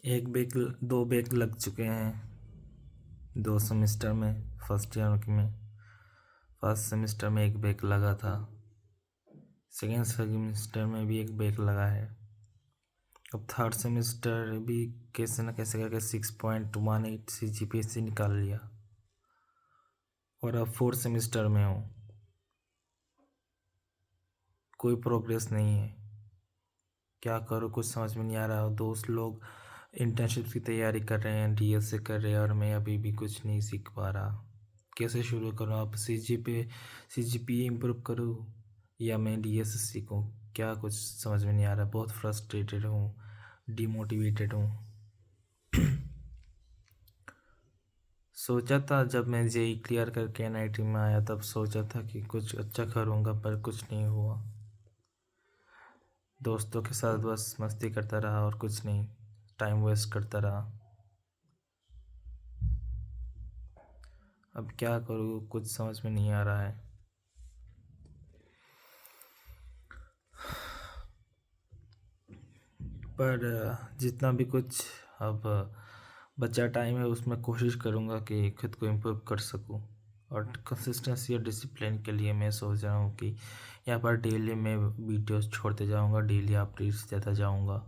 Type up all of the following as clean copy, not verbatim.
एक bag 2 bag लग चुके हैं 2 सेमेस्टर में। फर्स्ट ईयर में फर्स्ट सेमेस्टर में एक बैग लगा था, सेकेंड सेमेस्टर में भी एक बैग लगा है। अब थर्ड सेमेस्टर भी कैसे न कैसे करके 6.18 CGPA से निकाल लिया और अब फोर्थ सेमेस्टर में हूँ। कोई प्रोग्रेस नहीं है, क्या करूँ कुछ समझ में नहीं आ रहा। दोस्त लोग इंटर्नशिप की तैयारी कर रहे हैं, DSA कर रहे हैं और मैं अभी भी कुछ नहीं सीख पा रहा। कैसे शुरू करूँ? अब CGPA इम्प्रूव करूँ या मैं DSA सीखूँ? क्या कुछ समझ में नहीं आ रहा। बहुत फ्रस्ट्रेटेड हूँ, डिमोटिवेटेड हूँ। सोचा था जब मैं JEE क्लियर करके NIT में आया तब सोचा था कि कुछ अच्छा करूँगा, पर कुछ नहीं हुआ। दोस्तों के साथ बस मस्ती करता रहा और कुछ नहीं, टाइम वेस्ट करता रहा। अब क्या करूँ कुछ समझ में नहीं आ रहा है। पर जितना भी कुछ अब बचा टाइम है उसमें कोशिश करूँगा कि खुद को इम्प्रूव कर सकूँ। और कंसिस्टेंसी और डिसिप्लिन के लिए मैं सोच रहा हूँ कि यहाँ पर डेली मैं वीडियोस छोड़ते जाऊँगा, डेली अपडेट्स देता जाऊँगा,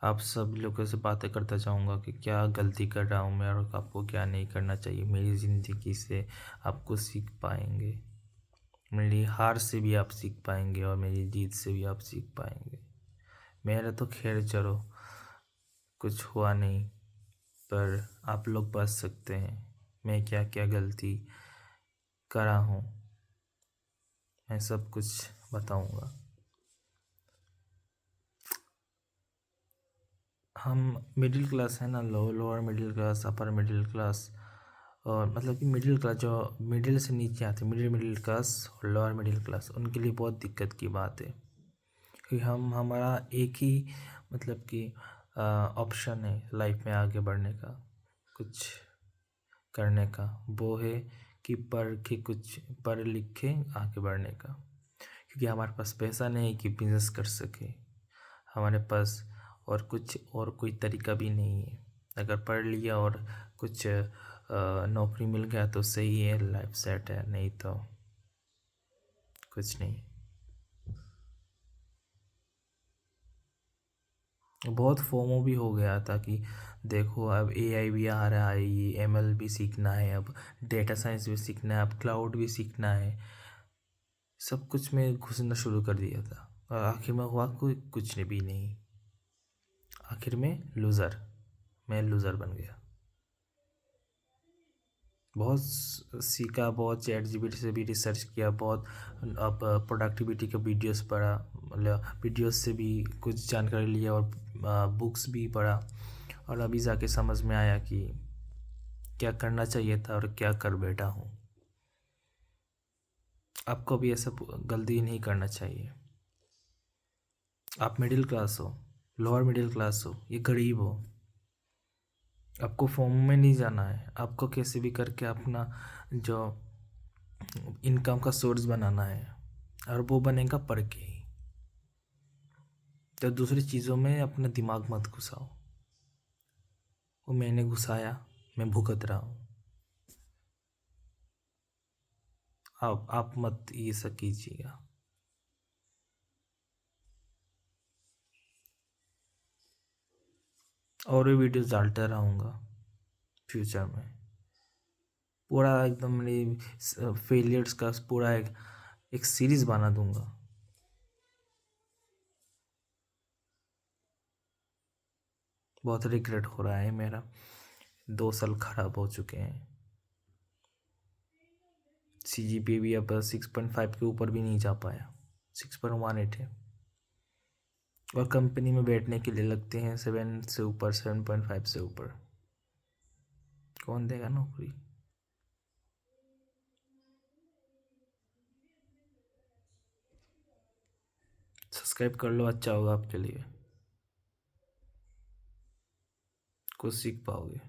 आप सब लोगों से बातें करता जाऊँगा कि क्या गलती कर रहा हूँ मैं और आपको क्या नहीं करना चाहिए। मेरी ज़िंदगी से आपको सीख पाएंगे, मेरी हार से भी आप सीख पाएंगे और मेरी जीत से भी आप सीख पाएंगे। मेरा तो खैर चलो कुछ हुआ नहीं, पर आप लोग बच सकते हैं। मैं क्या क्या गलती करा हूँ मैं सब कुछ बताऊँगा। हम मिडिल क्लास है ना, lower middle class, upper middle class, और मतलब कि मिडिल क्लास जो मिडिल से नीचे आते, मिडिल क्लास और लोअर मिडिल क्लास, उनके लिए बहुत दिक्कत की बात है कि हमारा एक ही मतलब कि ऑप्शन है लाइफ में आगे बढ़ने का, कुछ करने का, वो है कि पढ़ लिख के आगे बढ़ने का। क्योंकि हमारे पास पैसा नहीं कि बिजनेस कर सके, हमारे पास और कोई तरीका भी नहीं है। अगर पढ़ लिया और कुछ नौकरी मिल गया तो सही है, लाइफ सेट है, नहीं तो कुछ नहीं। बहुत फोमो भी हो गया था कि देखो अब AI भी आ रहा है, ये ML भी सीखना है, अब डेटा साइंस भी सीखना है, अब क्लाउड भी सीखना है। सब कुछ में घुसना शुरू कर दिया था और आखिर में हुआ कोई कुछ भी नहीं। आखिर में मैं लूज़र बन गया। बहुत सीखा, बहुत ChatGPT से भी रिसर्च किया, बहुत अब प्रोडक्टिविटी के वीडियोस पढ़ा, मतलब वीडियोस से भी कुछ जानकारी लिया और बुक्स भी पढ़ा, और अभी जाके समझ में आया कि क्या करना चाहिए था और क्या कर बैठा हूँ। आपको भी ऐसा गलती नहीं करना चाहिए। आप मिडिल क्लास हो, लोअर मिडिल क्लास हो, ये गरीब हो, आपको फॉर्म में नहीं जाना है। आपको कैसे भी करके अपना जो इनकम का सोर्स बनाना है, और वो बनेगा पढ़ के ही। तो दूसरी चीज़ों में अपना दिमाग मत घुसाओ। वो मैंने घुसाया, मैं भुगत रहा हूँ। आप मत ये सब कीजिएगा। और भी वीडियोस डालता रहूँगा फ्यूचर में, पूरा एकदम मेरी फेलियर्स का पूरा एक सीरीज़ बना दूंगा। बहुत रिग्रेट हो रहा है मेरा, 2 साल खराब हो चुके हैं। CGPA भी अब 6.5 के ऊपर भी नहीं जा पाया, 6.18 है। और कंपनी में बैठने के लिए लगते हैं 7 से ऊपर, 7.5 से ऊपर। कौन देगा नौकरी? सब्सक्राइब कर लो, अच्छा होगा आपके लिए, कुछ सीख पाओगे।